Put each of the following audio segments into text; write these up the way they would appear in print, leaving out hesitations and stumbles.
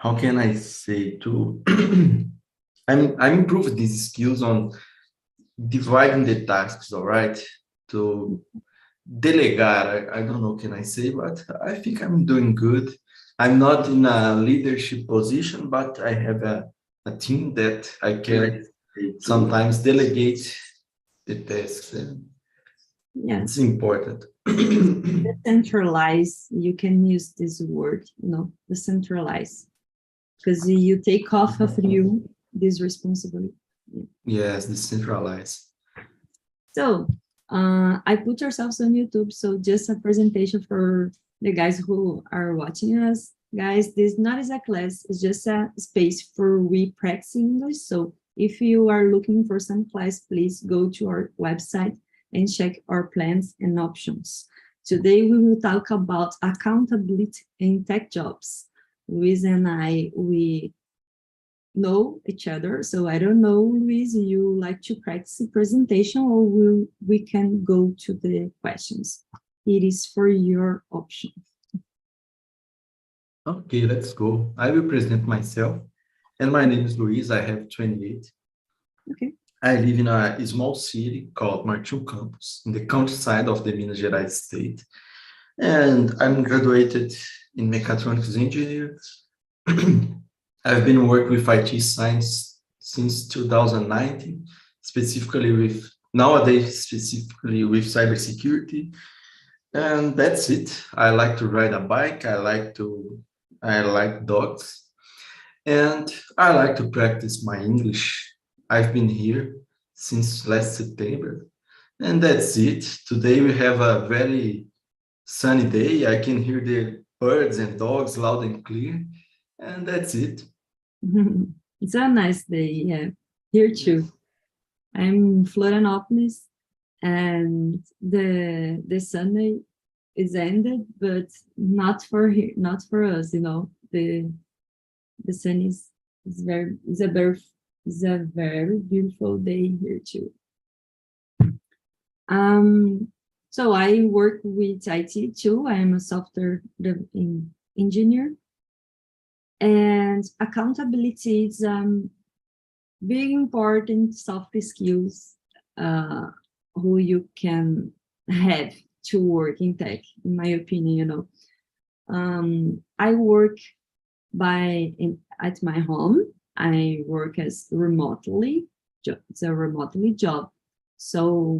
how can I say to I'm improving these skills on dividing the tasks, all right? To delegar, I don't know can I say, but I think I'm doing good. I'm not in a leadership position, but I have a team that I can sometimes delegate the tasks, and it's Yes, important. decentralize, you can use this word, decentralize, because you take off of you this responsibility. Yes, decentralized. So I put ourselves on YouTube, so just a presentation for the guys who are watching us. Guys, this not is a class, it's just a space for we practice English. So if you are looking for some class, please go to our website and check our plans and options. Today we will talk about accountability in tech jobs. Luis and I, we know each other. So I don't know, Luis, you like to practice the presentation or we can go to the questions? It is for your option. Okay, let's go. I will present myself. And my name is Luis. I have 28. Okay. I live in a small city called Martin Campos, in the countryside of the Minas Gerais state. And I'm graduated in mechatronics engineer. I've been working with IT science since 2019, specifically with cybersecurity. And that's it. I like to ride a bike. I like dogs, and I like to practice my English. I've been here since last September, and that's it. Today we have a very sunny day. I can hear the birds and dogs loud and clear, and that's it. It's a nice day, yeah. Here too. I'm in Florianopolis, and the Sunday is ended, but not for here, not for us. The sun is a very beautiful day here too. So I work with IT too. I am a software engineer, and accountability is very important soft skills who you can have to work in tech, in my opinion. I work at my home. I work as remotely. It's a remotely job. So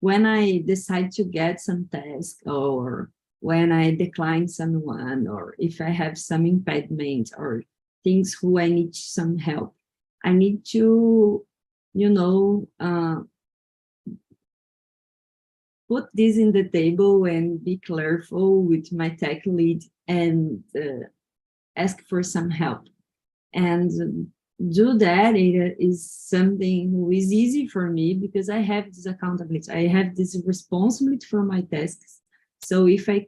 when I decide to get some task, or when I decline someone, or if I have some impediment or things who I need some help, I need to, put this in the table and be careful with my tech lead and ask for some help. And do that, it is something who is easy for me because I have this accountability. I have this responsibility for my tasks. So if I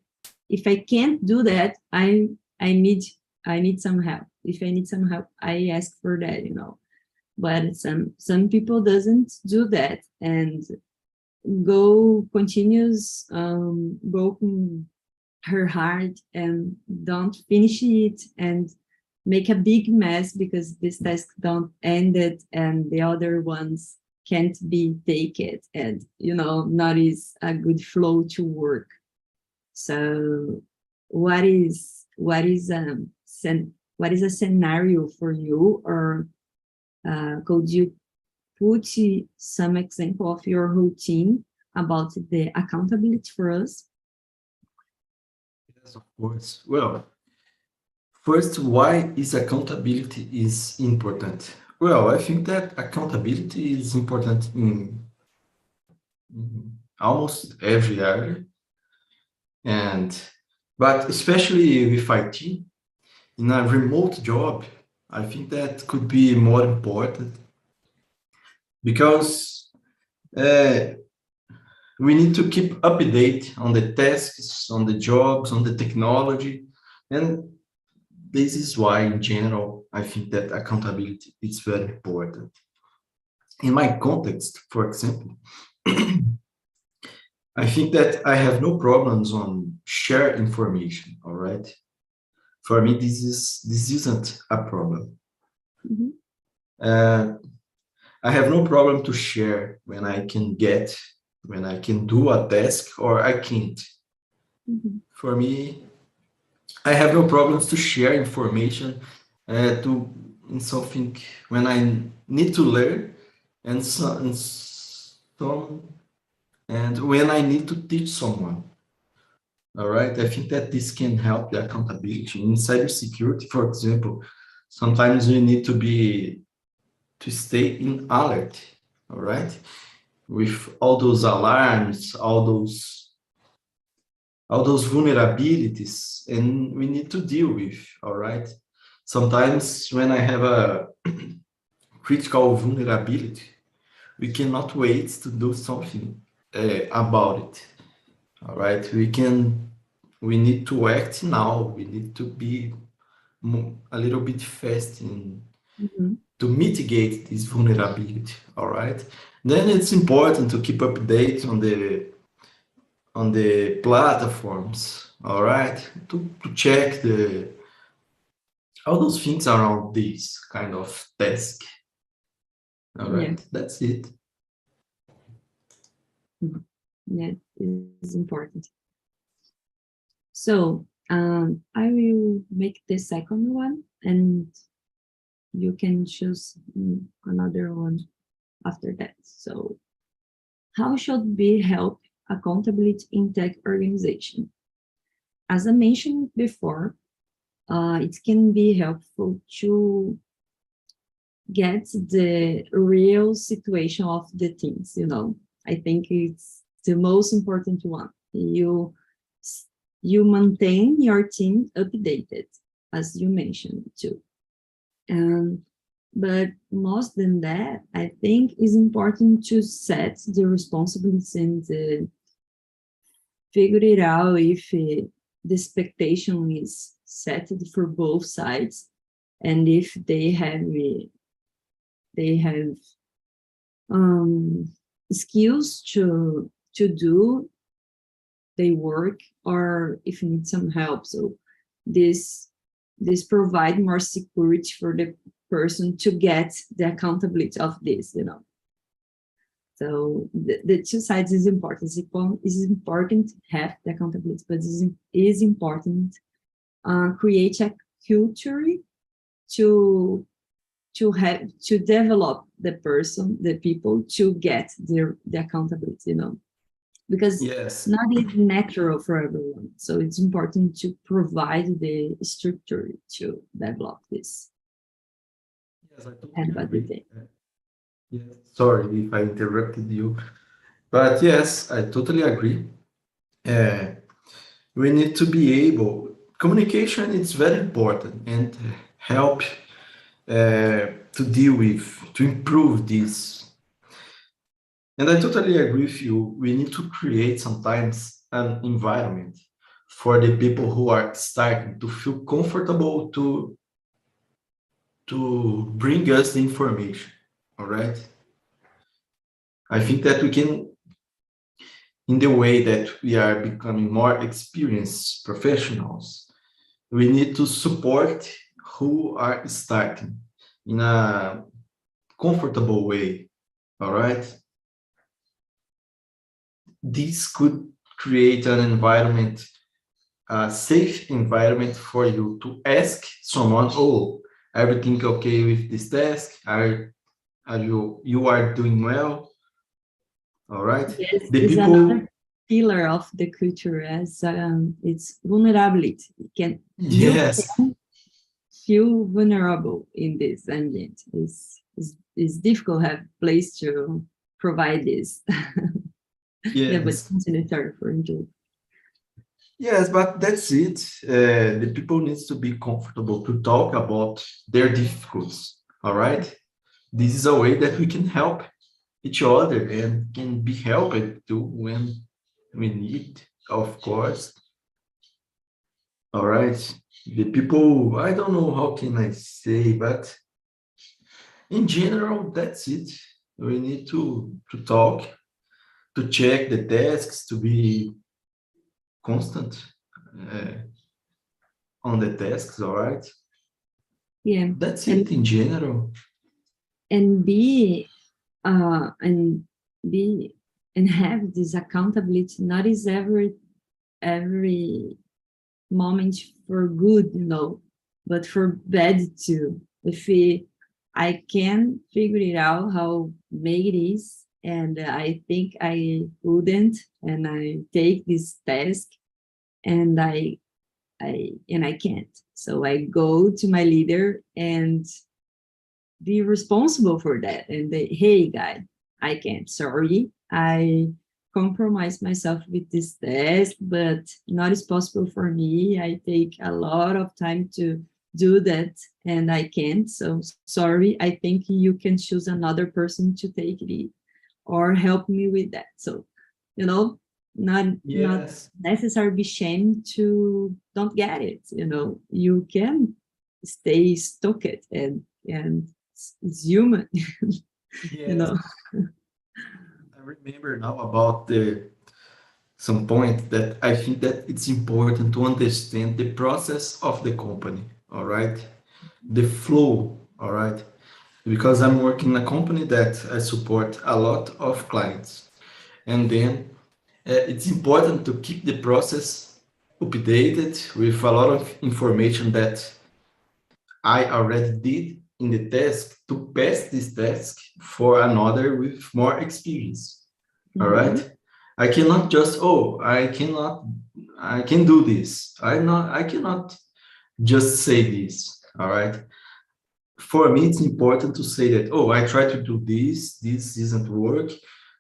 can't do that, I need some help. If I need some help, I ask for that, But some people doesn't do that and continues broken her heart and don't finish it and make a big mess because this task don't end it and the other ones can't be taken, and not is a good flow to work. So what is a scenario for you, or could you put some example of your routine about the accountability for us? Yes, of course. Well, first, why is accountability is important? Well, I think that accountability is important in almost every area, but especially with IT, in a remote job, I think that could be more important because we need to keep up to date on the tasks, on the jobs, on the technology, and this is why, in general, I think that accountability is very important. In my context, for example, I think that I have no problems on share information, all right? For me, this isn't a problem. Mhm. I have no problem to share when I can do a task or I can't. Mhm. For me, I have no problems to share information in something when I need to learn and when I need to teach someone. All right. I think that this can help the accountability in cybersecurity, for example. Sometimes we need to stay in alert. All right, with all those alarms, all those vulnerabilities, and we need to deal with. All right. Sometimes when I have a critical vulnerability, we cannot wait to do something about it. All right. We need to act now. We need to be a little bit fast Mhm. to mitigate this vulnerability. All right. Then it's important to keep updates on the platforms. All right. To check all those things around this kind of task. All Yeah. right. That's it. Mhm. Yeah, it's important. So I will make the second one, and you can choose another one after that. So, how should we help accountability in tech organization? As I mentioned before, it can be helpful to get the real situation of the things, you know. I think it's the most important one. You maintain your team updated, as you mentioned too. Um, but most than that, I think it's important to set the responsibilities and figure it out if the expectation is set for both sides, and if they have um, skills to do they work, or if you need some help. So this this provide more security for the person to get the accountability of this, you know. So the two sides is important. It's important to have the accountability, but it is important create a culture to to develop the person, the people to get the accountability, you know, because Yes. not is natural for everyone. So it's important to provide the structure to develop this. Yes, I totally And what do you agree. think? Yes. Sorry if I interrupted you, but yes, I totally agree. Uh, we need to be able. Communication is very important and help to deal with to improve this. And I totally agree with you. We need to create sometimes an environment for the people who are starting to feel comfortable to bring us the information. All right. I think that we can, in the way that we are becoming more experienced professionals, we need to support who are starting in a comfortable way. All right. This could create an environment, a safe environment for you to ask someone, oh, everything okay with this task? Are you are doing well? All right. Yes, The is people, another pillar of the culture as it's vulnerability. You yes, can feel vulnerable in this ambient. It's difficult to have place to provide this. Yeah, but yes, continue sorry for enjoy. yes, but that's it. The people needs to be comfortable to talk about their difficulties. All right. This is a way that we can help each other and can be helped too when we need, of course. All right. The people, I don't know how can I say, but in general, that's it. We need to talk, to check the tasks, to be constant. Uh, on the tasks, all right? Yeah. That's And it in general. and be and be and have this accountability. Not is every moment for good, but for bad too. If I can figure it out how big it is, and I think I wouldn't, and I take this task, and I can't. So I go to my leader and be responsible for that. And they, hey, guy, I can't. Sorry, I compromise myself with this test, but not is possible for me. I take a lot of time to do that, and I can't. So sorry. I think you can choose another person to take it or help me with that. So, not Yes. necessarily be shamed to don't get it. You can stay stuck it, and it's human. you Yes. know I remember now about some point that I think that it's important to understand the process of the company, all right? The flow, all right? Because I'm working in a company that I support a lot of clients. And then it's important to keep the process updated with a lot of information that I already did in the task to pass this task for another with more experience. All right. Mhm. I cannot just, oh, I can do this. I cannot just say this. All right. For me, it's important to say that, oh, I try to do this isn't work.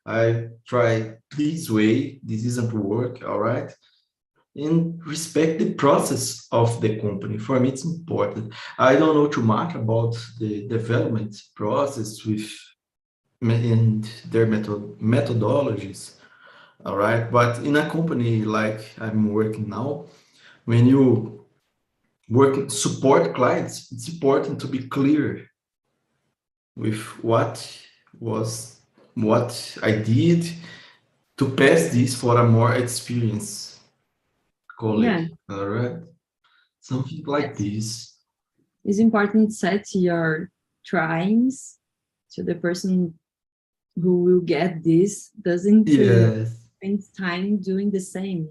I try this way, this isn't work. All right. And respect the process of the company. For me, it's important. I don't know too much about the development process with and their methodologies. All right. But in a company like I'm working now, when you support clients, it's important to be clear with was what I did to pass this for a more experienced Yeah, colleague. All right. Something like yes. this. It's important to set your tryings to the person who will get this doesn't Yes. spend time doing the same.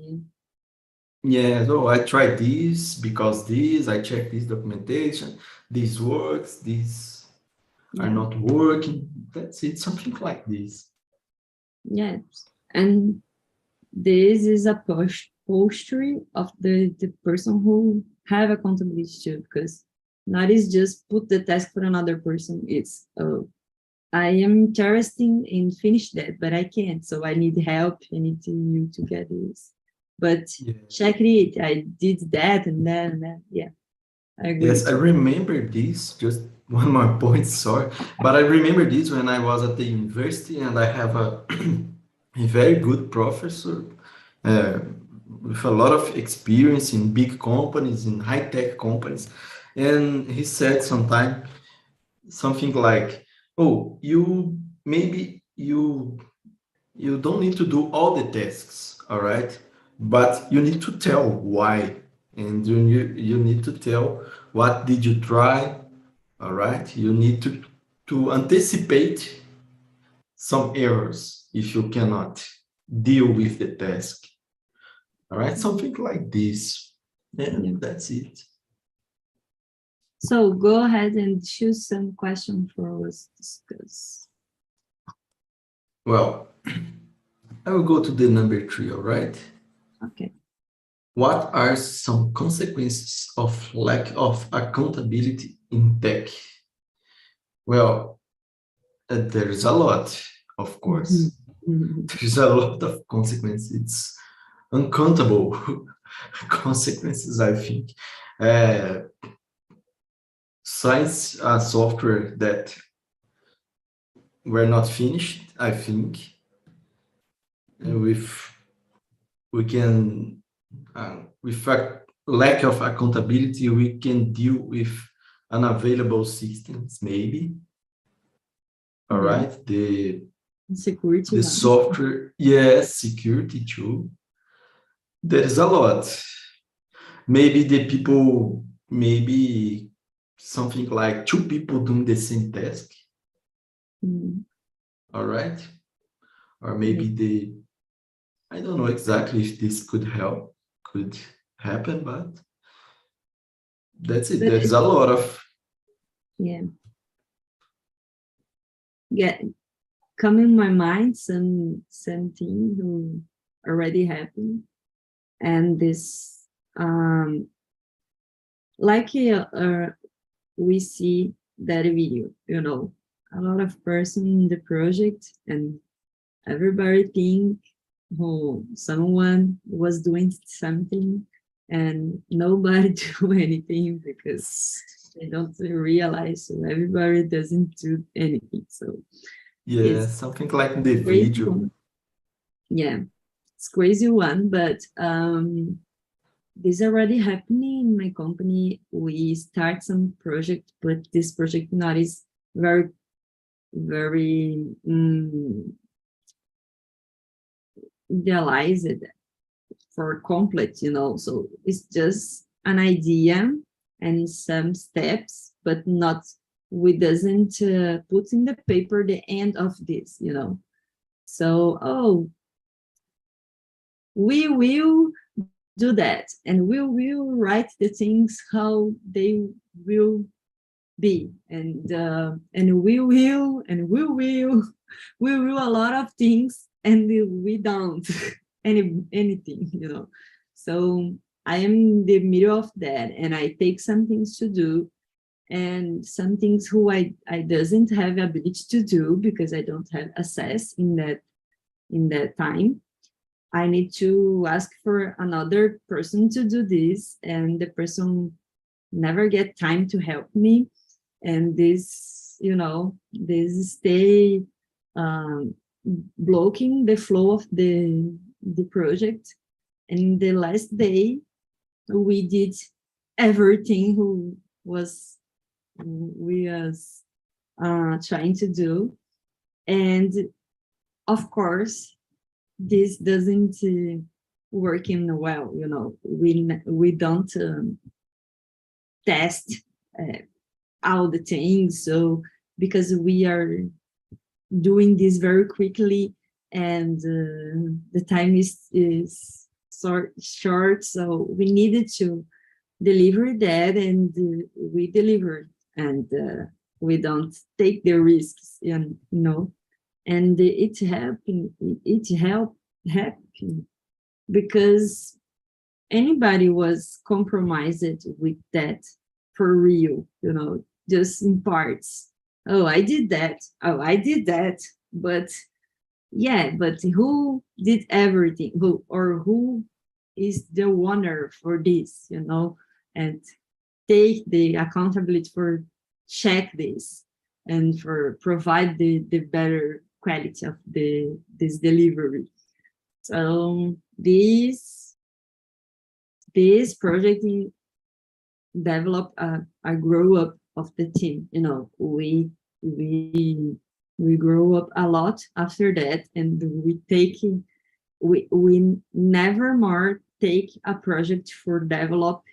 Yeah, so I tried this because this, I checked this documentation, this works, these are Yeah. not working. That's it, something like this. Yes. And this is a posture of the person who have accountability too, because not is just put the task for another person. It's I am interested in finish that, but I can't. So I need help. I need you to get this. But Yes. check it. I did that and that and that. Yeah, I agree Yes, with I you. remember this, just one more point, sorry. But I remember this when I was at the university and I have a very good professor uh, with a lot of experience in big companies, in high-tech companies. And he said sometime something like, "Oh, you don't need to do all the tasks, all right? But you need to tell why, and you need to tell what did you try, all right? You need to anticipate some errors if you cannot deal with the task, all right? Something like this. Yeah, Yeah. that's it. So go ahead and choose some question for us to discuss. Well, I will go to the number 3, all right? Okay. What are some consequences of lack of accountability in tech? Well, there's a lot, of Mhm. course. Mhm. There's a lot of consequences. It's uncountable consequences, I think. Uh, Science software that were not finished, I think. With we can with a lack of accountability, we can deal with unavailable systems, maybe. All Yeah. right, Security the ones. software, yes, security too. There is a lot. maybe the people, maybe something like two people doing the same task, Mm, all right? Or yeah. maybe I don't know exactly if this could happen, but that's it. But There's a lot of, yeah, yeah, come in my mind something who already happened, and this like we see that video, a lot of person in the project, and everybody think who someone was doing something, and nobody do anything because they don't realize, so everybody doesn't do anything. So yeah, it's something like the crazy video. one. Yeah, it's crazy one, but this already happening in my company. We start some project, but this project not is very, very realized for complete, so it's just an idea and some steps, but not, we doesn't put in the paper the end of this, so, oh, we will do that, and we will write the things how they will be, and we will a lot of things, and we don't anything, so I am in the middle of that, and I take some things to do, and some things who I doesn't have ability to do because I don't have access in that time. I need to ask for another person to do this, and the person never get time to help me, and this stay um, blocking the flow of the project. And the last day we did everything who was we was trying to do, and of course this doesn't working well, we don't test uh, all the things, so because we are doing this very quickly, and the time is short, so we needed to deliver that, and we delivered, and we don't take the risks, and it happened, it helped happen because anybody was compromised with that for real, just in parts. Oh, I did that. Oh, I did that. But yeah, but who did everything? Who is the owner for this, and take the accountability for check this, and for provide the better quality of this delivery. So this project develop a grow up of the team. We grow up a lot after that, and we never more take a project for develop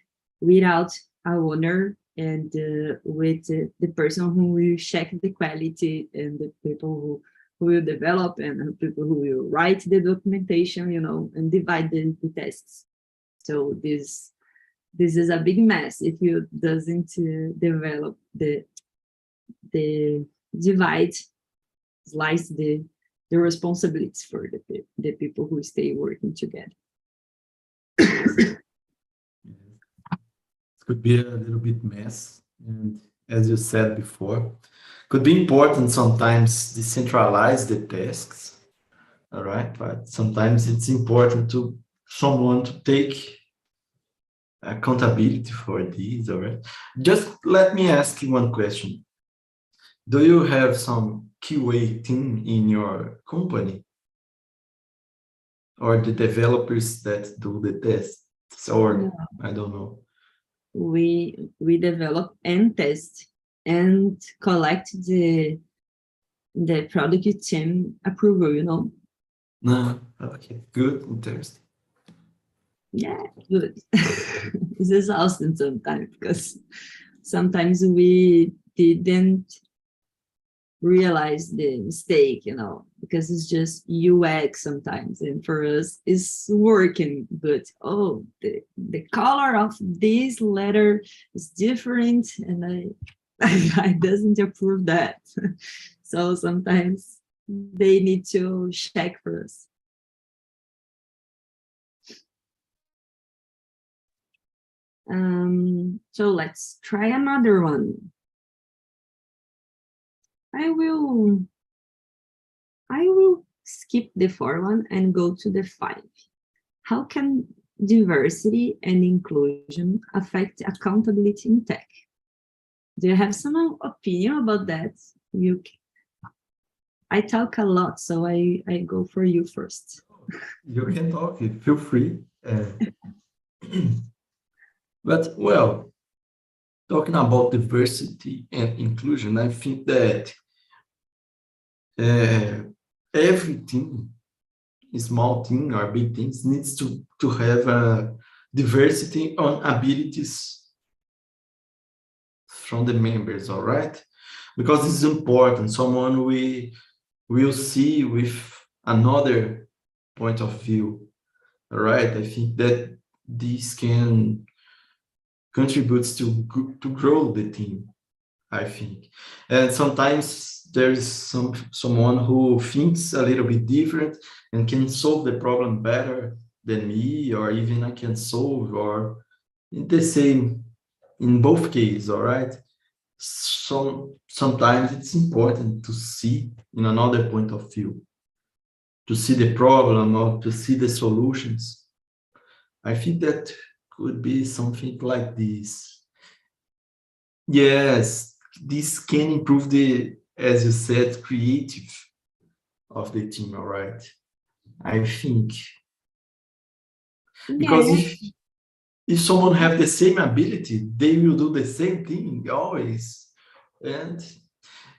without a owner, and with the person who will check the quality, and the people who will develop, and the people who will write the documentation, and divide the tasks. So this is a big mess if you doesn't develop the divide, slice the responsibilities for the people who stay working together. It could be a little bit mess, and as you said before, could be important sometimes decentralize the tasks, all right? But sometimes it's important to someone to take accountability for these, all right? Just let me ask you one question. Do you have some QA team in your company, or the developers that do the tests, or No, I don't know? we develop and test and collect the product team approval. No, okay, good, interesting. Yeah, good. It's exhausting sometimes because sometimes we didn't realize the mistake, because it's just UX sometimes. And for us, it's working, but oh, the color of this letter is different, and I doesn't approve that. So sometimes they need to check for us. So let's try another one. I will skip the 4 one and go to the 5. How can diversity and inclusion affect accountability in tech? Do you have some opinion about that? I talk a lot, so I go for you first. You can talk, feel free. But, well, talking about diversity and inclusion, I think that every team, small team or big teams, needs to have a diversity on abilities from the members, all right? Because it's important. Someone we will see with another point of view, all right? I think that this can contribute to grow the team, I think. And sometimes there is someone who thinks a little bit different and can solve the problem better than me, or even I can solve, or the same in both cases, all right? Sometimes it's important to see in another point of view, to see the problem or to see the solutions. I think that could be something like this. Yes, this can improve the, as you said, creative of the team, all right? I think. Because Yeah, if someone have the same ability, they will do the same thing always. And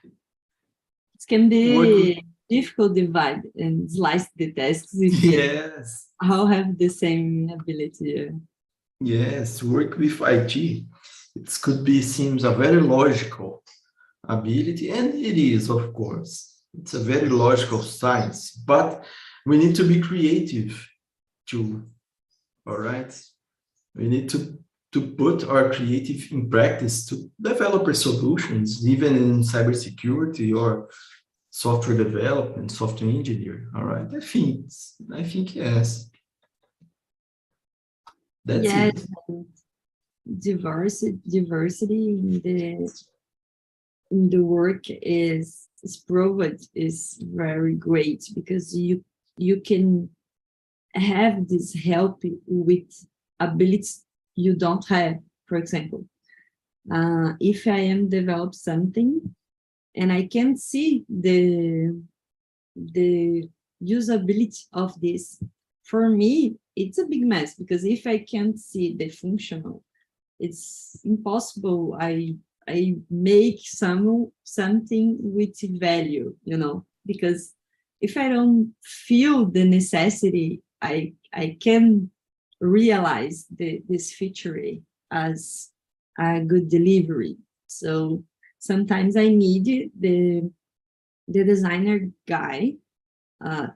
it can work with, be difficult to divide and slice the tasks if they yes, all have the same ability. yes, work with IT. It could be, seems a very logical ability, and it is, of course. It's a very logical science, but we need to be creative too, all right? We need to put our creative in practice to develop our solutions, even in cybersecurity or software development, software engineering. All right, I think yes. That's Yes, it. diversity in the work is proven is very great, because you can have this help with abilities you don't have. For example, if I am develop something and I can see the usability of this, for me it's a big mess, because if I can't see the functional, it's impossible I make something with value, because if I don't feel the necessity, I can realize this feature as a good delivery. So sometimes I need the designer guy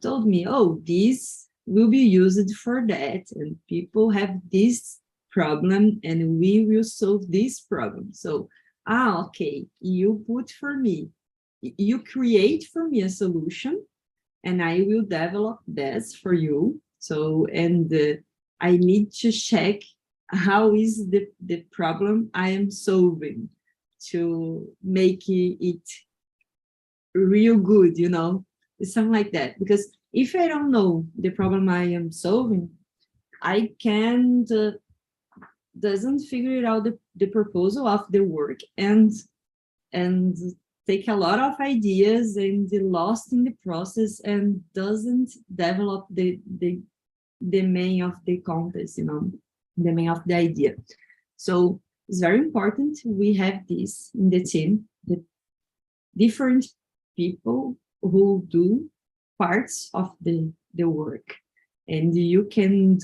told me, oh, this will be used for that, and people have this problem, and we will solve this problem. So, okay, you put for me, you create for me a solution, and I will develop this for you. So, and I need to check how is the problem I am solving to make it real good, something like that. Because if I don't know the problem I am solving, I can doesn't figure out the proposal of the work, and take a lot of ideas and lost in the process, and doesn't develop the main of the contest, the main of the idea. So it's very important we have this in the team, the different people who do parts of the work, and you can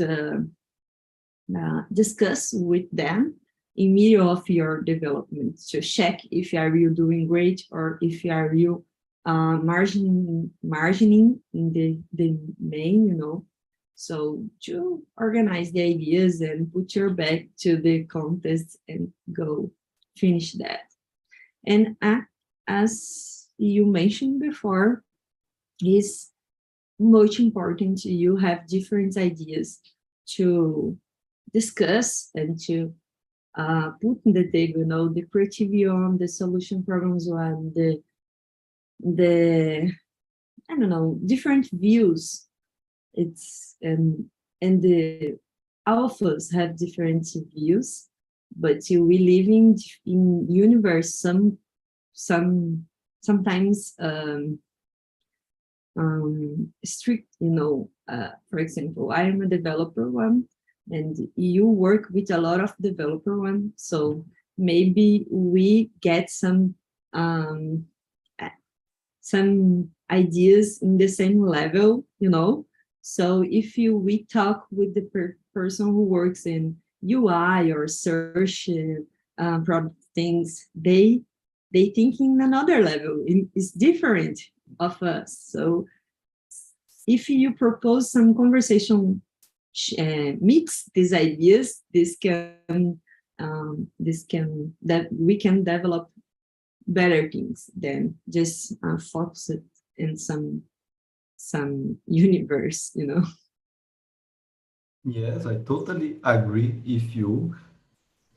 discuss with them in middle of your development to check if are you doing great or if are you margining in the main, you know. So to organize the ideas and put your back to the contest and go finish that. And as you mentioned before, is much important you have different ideas to discuss and to put in the table, you know, the creative one, the solution problems one, the I don't know, different views. It's and the alphas have different views, but we live in universe sometimes strict, you know. For example, I am a developer one, and you work with a lot of developer one, so maybe we get some ideas in the same level, you know. So if we talk with the person who works in UI or search product things, they think in another level. It's different of us. So if you propose some conversation, mix these ideas, this can that we can develop better things than just focus it in some universe, you know. Yes, I totally agree with you.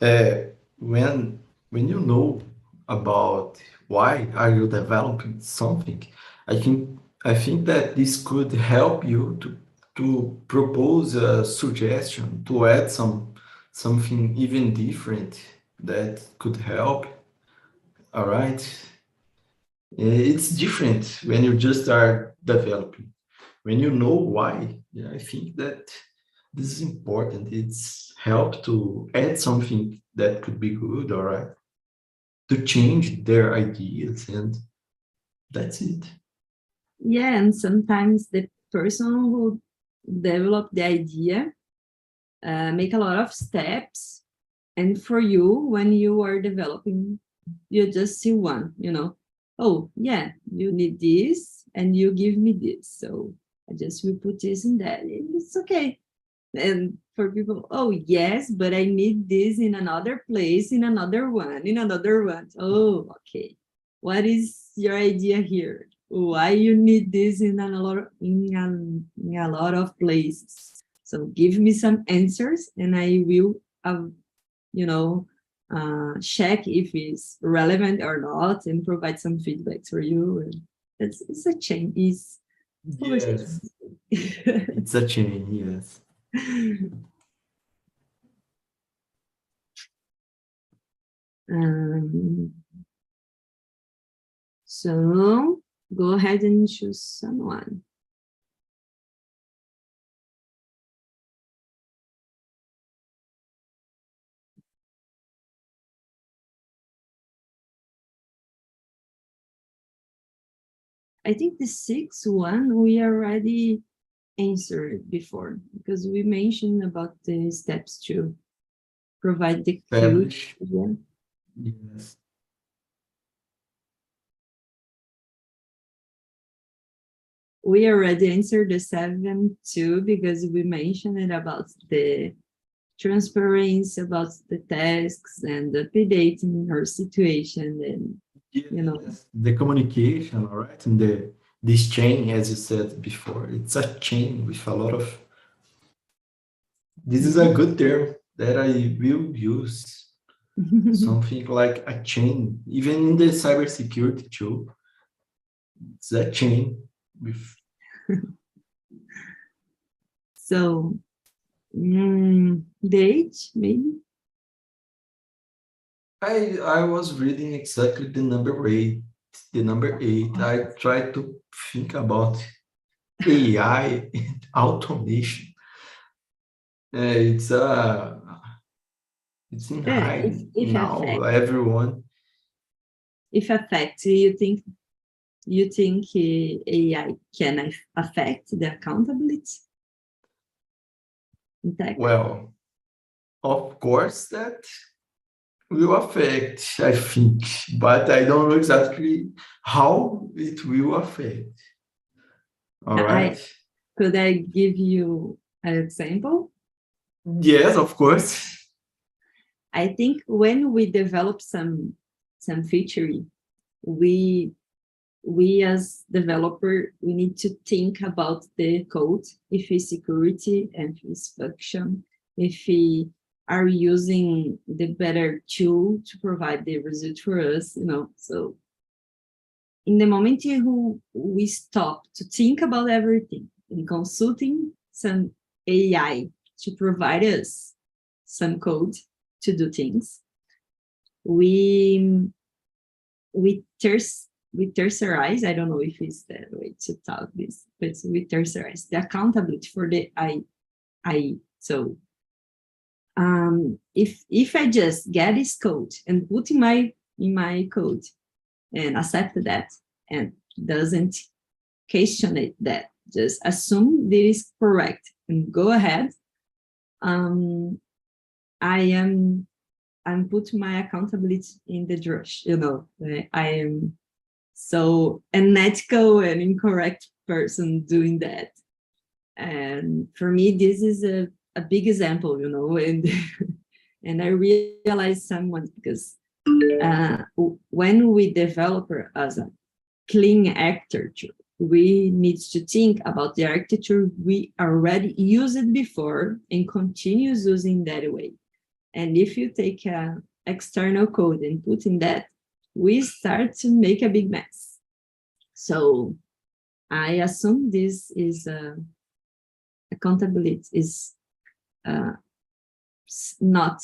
Uh, when you know about why are you developing something, I think that this could help you to propose a suggestion to add something even different that could help. All right. It's different when you just are developing. When you know why, yeah, I think that this is important. It's help to add something that could be good, all right, to change their ideas, and that's it. Yeah, and sometimes the person who developed the idea make a lot of steps, and for you, when you are developing, you just see one, you know. Oh yeah, you need this and you give me this, so I just will put this in that, and it's okay. And for people, oh yes, but I need this in another place, in another one, in another one. Oh, okay, what is your idea here? Why you need this in a lot of places? So give me some answers and I will you know, check if it's relevant or not and provide some feedback for you. And it's a change, it's conversation. Yes, it's a chain, yes. um, so go ahead and choose someone. I think the sixth one we already answered before, because we mentioned about the steps to provide the cue. Establish, Yeah. yes. We already answered the 7 too, because we mentioned it about the transparency, about the tasks and updating our situation, and you know. Yes, the communication, all right, and this chain, as you said before, it's a chain with a lot of. This is a good term that I will use. Something like a chain, even in the cybersecurity too. It's a chain with. So date maybe. I was reading exactly the number eight. The number eight. I tried to think about AI and automation. It's in Yeah, high if now. affect, Everyone. if affect, you think AI can affect the accountability in tech? Well, of course, that will affect, I think, but I don't know exactly how it will affect. All right. Could I give you an example? Yes, of course. I think when we develop some feature, we as developer, we need to think about the code, if it's security, and if it's function, if we are using the better tool to provide the result for us, So in the moment we stop to think about everything and consulting some AI to provide us some code to do things, we tertiarize, I don't know if it's the way to talk this, but we tertiarize the accountability for the AI. So if I just get this code and put in my code and accept that and doesn't question it, that just assume that is correct and go ahead, I'm putting my accountability in the trash, I am so unethical and incorrect person doing that. And for me, this is a big example, and and I realized someone, because when we develop as a clean architecture, we need to think about the architecture we already used before and continues using that way. And if you take an external code and put in that, we start to make a big mess. So I assume this is accountability is not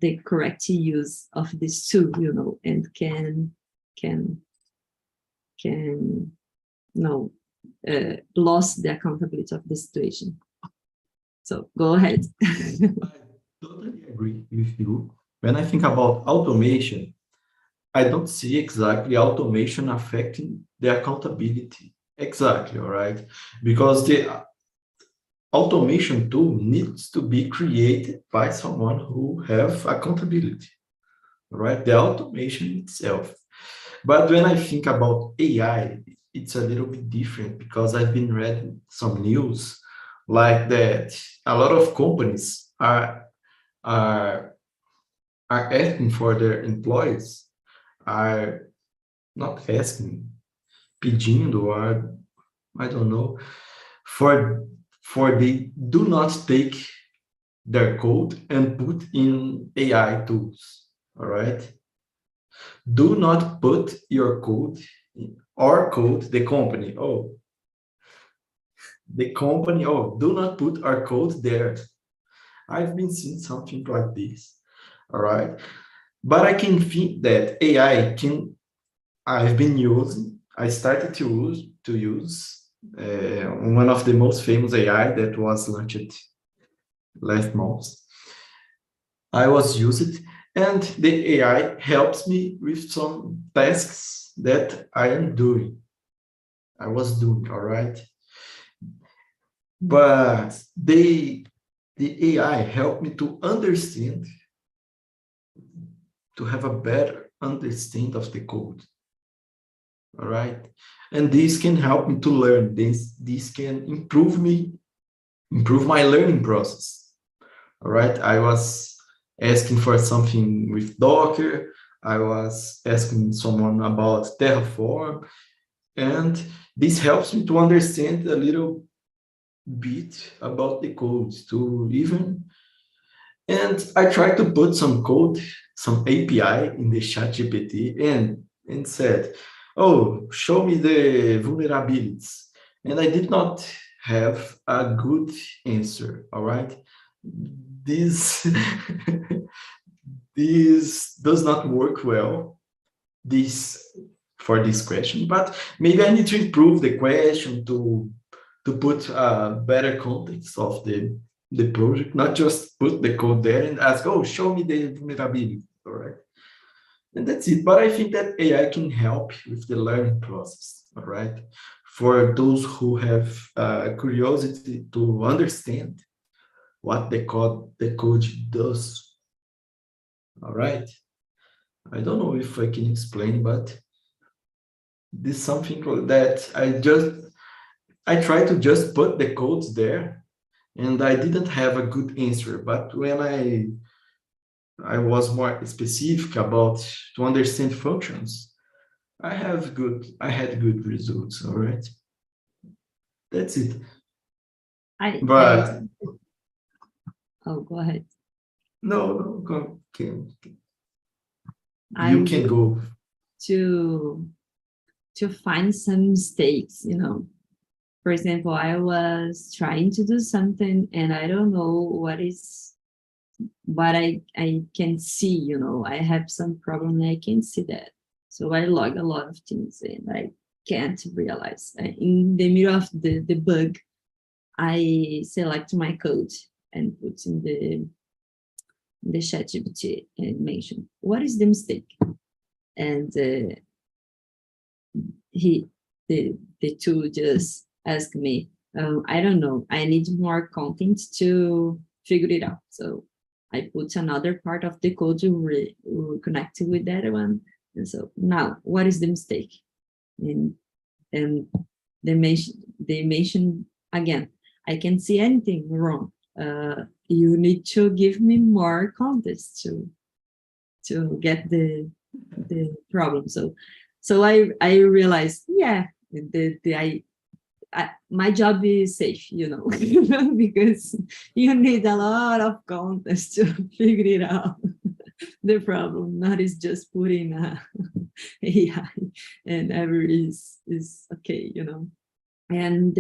the correct use of this tool, and can lose the accountability of the situation. So go ahead. I totally agree with you. When I think about automation, I don't see exactly automation affecting the accountability. Exactly, all right? Because the automation tool needs to be created by someone who have accountability, right? The automation itself. But when I think about AI, it's a little bit different, because I've been reading some news like that a lot of companies are asking for their employees, are not asking, pedindo, or I don't know, for they do not take their code and put in AI tools. All right. Do not put your code or code the company. Oh, the company. Oh, do not put our code there. I've been seeing something like this. All right. But I can think that AI can. I've been using. I started to use one of the most famous AI that was launched last month. I was using, and the AI helps me with some tasks that I am doing. I was doing, all right. But the AI helped me to understand, to have a better understanding of the code. All right. And this can help me to learn. This can improve my learning process. All right. I was asking for something with Docker. I was asking someone about Terraform. And this helps me to understand a little bit about the codes to even. And I tried to put some code, some API in the chat GPT and said, oh, show me the vulnerabilities. And I did not have a good answer, all right? This, this does not work well, for this question, but maybe I need to improve the question to put better context of the project, not just put the code there and ask, oh, show me the vulnerability, all right? And that's it. But I think that AI can help with the learning process, all right? For those who have curiosity to understand, what the code does. All right. I don't know if I can explain, but this is something that I try to just put the codes there, and I didn't have a good answer. But when I was more specific about to understand functions, I had good results. All right, that's it. I But oh, go ahead. no, no, I you can used go. to find some mistakes, For example, I was trying to do something and I don't know but I can see, I have some problem and I can see that. So I log a lot of things and I can't realize. In the middle of the bug, I select my code and put in the chat GPT and mention, what is the mistake? And the tool just asked me, I don't know, I need more content to figure it out. So I put another part of the code to connect with that one. And so now, what is the mistake? And they mention again, I can see anything wrong. You need to give me more context to get the problem. So I realized, yeah, my job is safe, because you need a lot of context to figure it out. The problem, not is just putting AI and everything is okay, And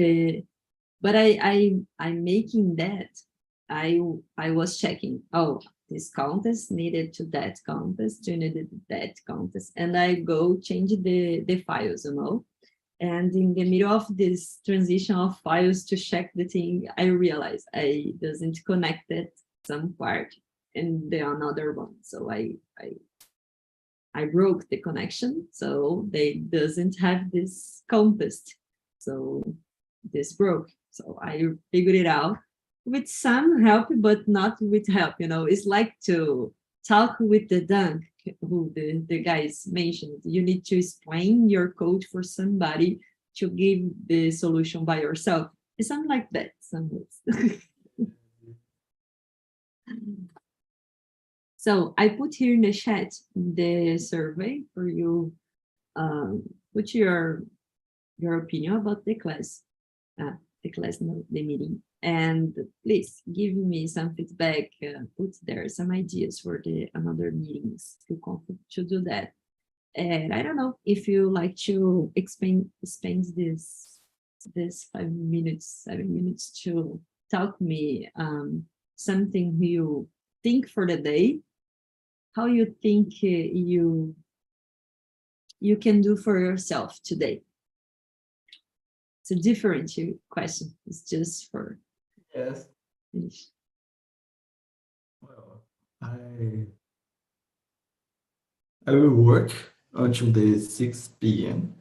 but I'm making that. I was checking. Oh, this contest needed to that contest, you needed that contest, and I go change the files, And in the middle of this transition of files to check the thing, I realized I doesn't connect it some part and the another one. So I broke the connection, so they doesn't have this contest. So this broke. So I figured it out with some help, but not with help. It's like to talk with the dunk, who the guys mentioned. You need to explain your code for somebody to give the solution by yourself. It's something like that. So I put here in the chat the survey for you. Put your opinion about the class, no, the meeting, and please give me some feedback. Put there some ideas for the another meetings to do that. And I don't know if you like to spend this 5 minutes, 7 minutes to talk me something you think for the day, how you think you can do for yourself today. It's a different question. It's just for Yes. Well, I will work until the 6 p.m.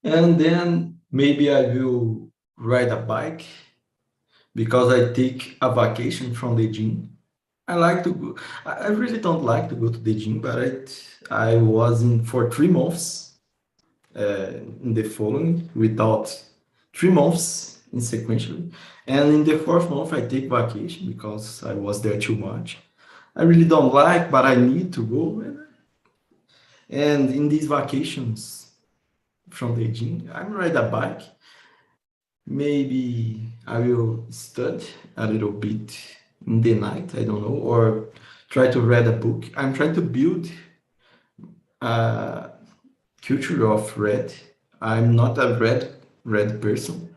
and then maybe I will ride a bike because I take a vacation from the gym. I like to go. I really don't like to go to the gym, but I was in for 3 months in the following without 3 months in sequentially. And in the fourth month, I take vacation because I was there too much. I really don't like, but I need to go. And in these vacations from the gym, I ride a bike. Maybe I will study a little bit in the night, I don't know, or try to read a book. I'm trying to build a culture of read. I'm not a read person,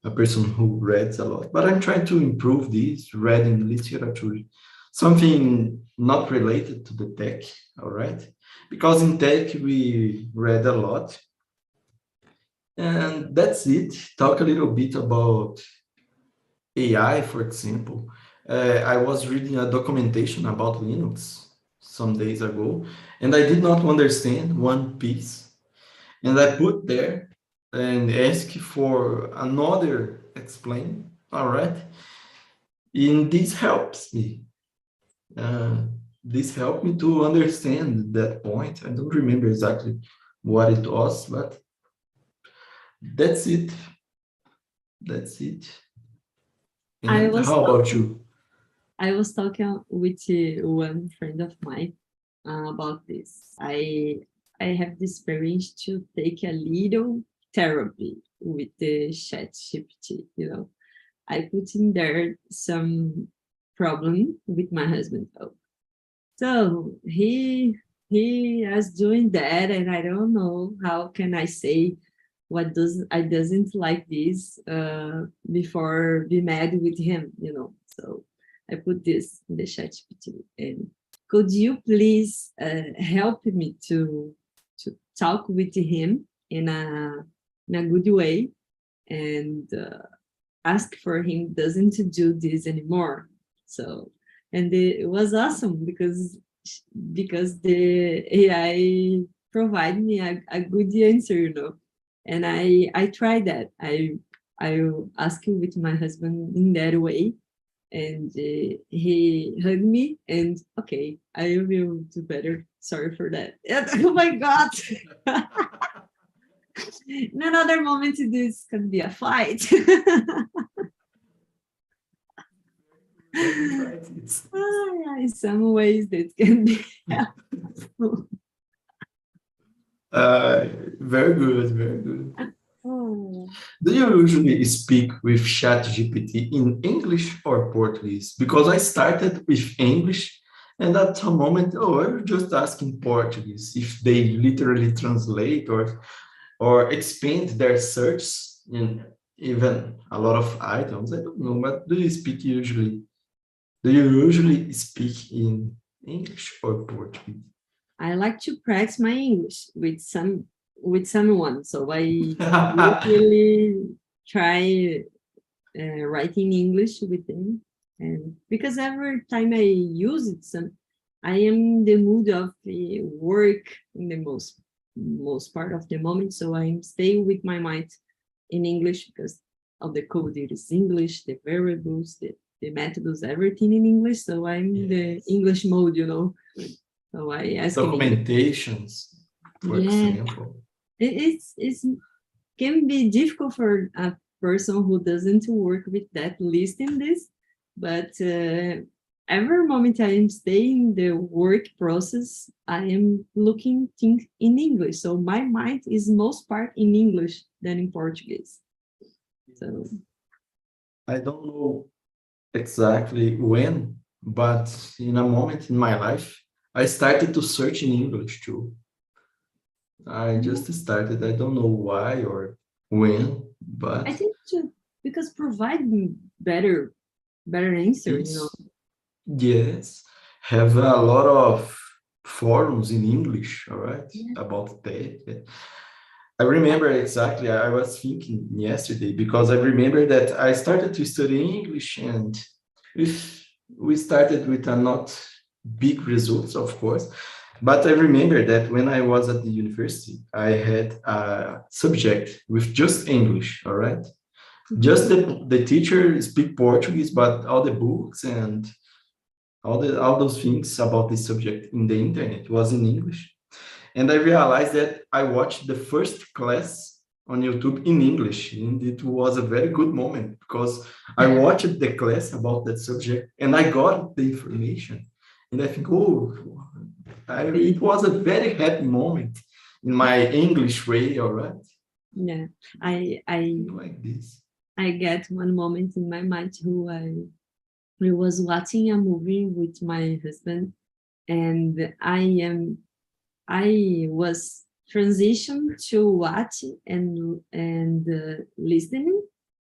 a person who reads a lot, but I'm trying to improve this reading literature, something not related to the tech, all right? Because in tech we read a lot, and that's it. Talk a little bit about AI, for example. I was reading a documentation about Linux some days ago, and I did not understand one piece. And I put there and ask for another explain. All right. and this helps me. This helped me to understand that point. I don't remember exactly what it was, but that's it. That's it. And how about you? I was talking with one friend of mine about this. I have this experience to take a little therapy with the chat GPT, you know. I put in there some problem with my husband. So he is doing that, and I don't know how can I say what does I doesn't like this before be mad with him, you know. So I put this in the chat GPT, and could you please help me to talk with him in a good way and ask for him doesn't do this anymore. So, and it was awesome because the AI provide me a good answer, you know. And I tried that. I asked with my husband in that way, and he hugged me, and okay, I will do better. Sorry for that. Oh my God. In another moment, this could be a fight. Yeah, in some ways, that can be helpful. Very good, very good. Oh. Do you usually speak with ChatGPT in English or Portuguese? Because I started with English, and at some moment, I was just asking Portuguese if they literally translate or expand their search in even a lot of items. I don't know, but do you speak usually? Do you usually speak in English or Portuguese? I like to practice my English with someone, so I usually try writing English with them, and because every time I use it, I am in the mood of work in the most part of the moment, so I'm staying with my mind in English because of the code. It is English, the variables, the methods, everything in English. So I'm in the English mode, you know. So I ask him. Documentations, for example. It's can be difficult for a person who doesn't work with that listing this, but every moment I am staying the work process, I am looking things in English. So my mind is most part in English than in Portuguese. So I don't know exactly when, but in a moment in my life, I started to search in English too. I just started. I don't know why or when, but I think because provide better answers, you know. Yes, have a lot of forums in English, all right, Yeah. about that. I remember exactly, I was thinking yesterday because I remember that I started to study English, and if we started with a not big results, of course, but I remember that when I was at the university, I had a subject with just English, all right? Just the teacher speak Portuguese, but all the books and all those things about this subject in the internet was in English. And I realized that I watched the first class on YouTube in English, and it was a very good moment because I watched the class about that subject and I got the information. And I think, it was a very happy moment in my English way, all right? Yeah, I like this. I get one moment in my mind who I was watching a movie with my husband, and I was transitioned to watch and listening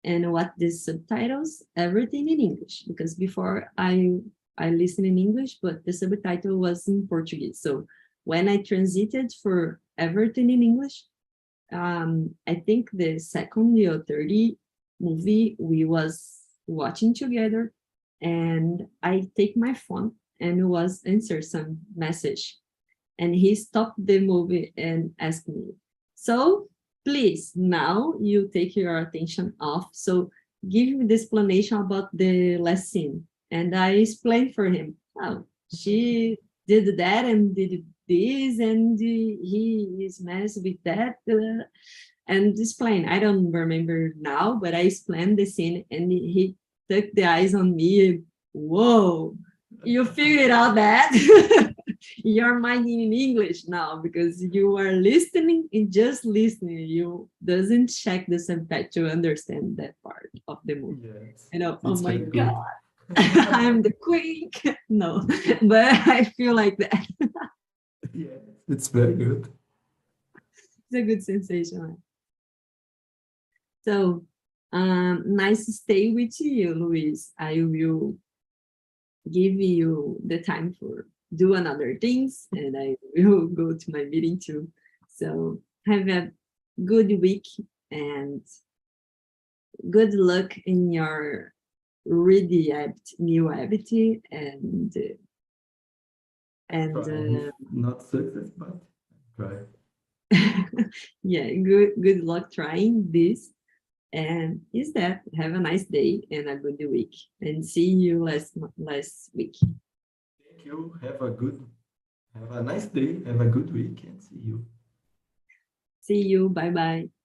and what the subtitles, everything in English, because before I listened in English, but the subtitle was in Portuguese. So when I transited for everything in English, I think the second or third movie we was watching together, and I take my phone and was answer some message, and he stopped the movie and asked me, so please now you take your attention off, so give me the explanation about the last scene. And I explained for him, oh, she did that and did this, and he is messed with that. And explain. I don't remember now, but I explained the scene, and he took the eyes on me. And, whoa, you figured out that you're minding in English now because you are listening and just listening. You doesn't check the subtitle to understand that part of the movie. Yes, You know, oh it's my very good. God, I'm the queen. No, but I feel like that. Yes, it's very good. It's a good sensation. So, nice to stay with you, Luis. I will give you the time for do another things, and I will go to my meeting too. So have a good week and good luck in your ready new habit, and Try. Not success, but try. yeah, good luck trying this. And is that have a nice day and a good week, and see you last week. Thank you. Have a nice day. Have a good week, and see you. See you. Bye bye.